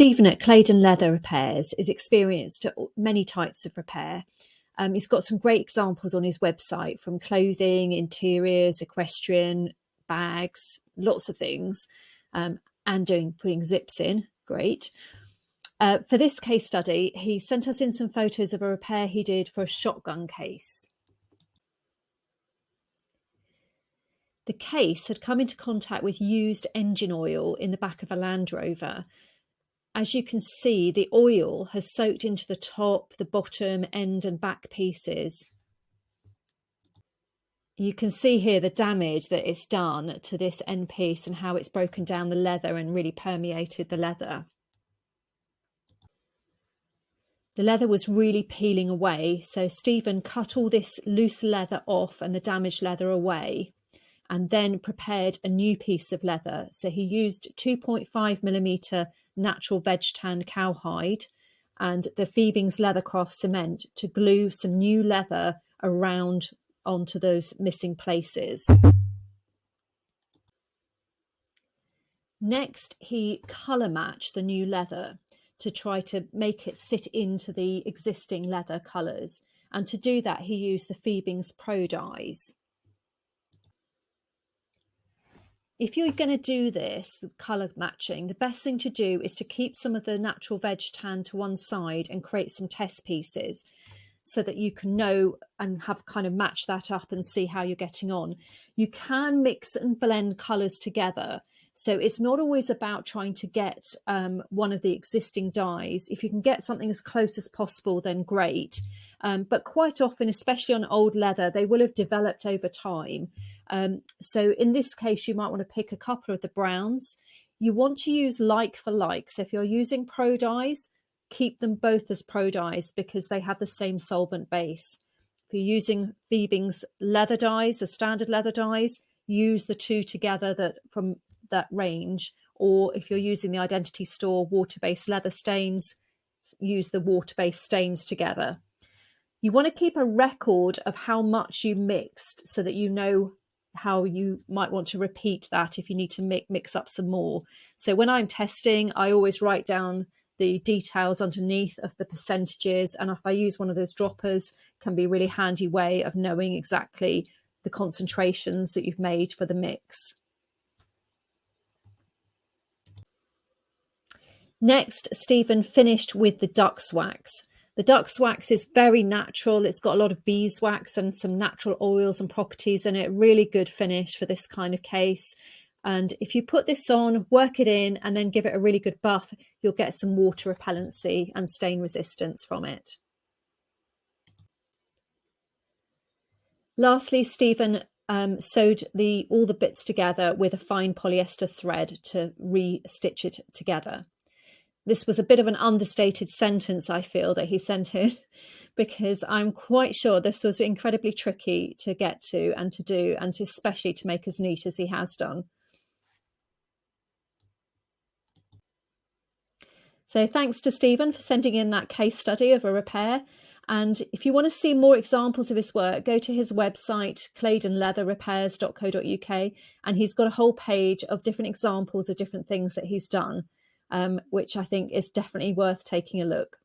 Stephen at Claydon Leather Repairs is experienced at many types of repair. He's got some great examples on his website, from clothing, interiors, equestrian, bags, lots of things, and putting zips in. Great. For this case study, he sent us in some photos of a repair he did for a shotgun case. The case had come into contact with used engine oil in the back of a Land Rover. As you can see, the oil has soaked into the top, the bottom, end and back pieces. You can see here the damage that it's done to this end piece and how it's broken down the leather and really permeated the leather. The leather was really peeling away, so Stephen cut all this loose leather off and the damaged leather away, and then prepared a new piece of leather. So he used 2.5mm natural veg tan cowhide and the Phoebing's Leathercraft cement to glue some new leather around onto those missing places. Next, he colour matched the new leather to try to make it sit into the existing leather colours, and to do that he used the Phoebing's Pro dyes. If you're going to do this, colour matching, the best thing to do is to keep some of the natural veg tan to one side and create some test pieces so that you can know and have kind of match that up and see how you're getting on. You can mix and blend colours together. So it's not always about trying to get one of the existing dyes. If you can get something as close as possible, then great. But quite often, especially on old leather, they will have developed over time. So in this case, you might want to pick a couple of the browns. You want to use like for like. So if you're using Pro dyes, keep them both as Pro dyes because they have the same solvent base. If you're using Phoebing's leather dyes, the standard leather dyes, use the two together from that range. Or if you're using the Identity Store water-based leather stains, use the water-based stains together. You want to keep a record of how much you mixed so that you know how you might want to repeat that if you need to mix up some more. So when I'm testing, I always write down the details underneath of the percentages, and if I use one of those droppers, can be a really handy way of knowing exactly the concentrations that you've made for the mix. Next, Stephen finished with the duck's wax. The duck's wax is very natural. It's got a lot of beeswax and some natural oils and properties in it. Really good finish for this kind of case. And if you put this on, work it in, and then give it a really good buff, you'll get some water repellency and stain resistance from it. Lastly, Stephen sewed all the bits together with a fine polyester thread to re-stitch it together. This was a bit of an understated sentence, I feel, that he sent in, because I'm quite sure this was incredibly tricky to get to and to do, and especially to make as neat as he has done. So thanks to Stephen for sending in that case study of a repair. And if you want to see more examples of his work, go to his website, claydonleatherrepairs.co.uk, and he's got a whole page of different examples of different things that he's done, which I think is definitely worth taking a look.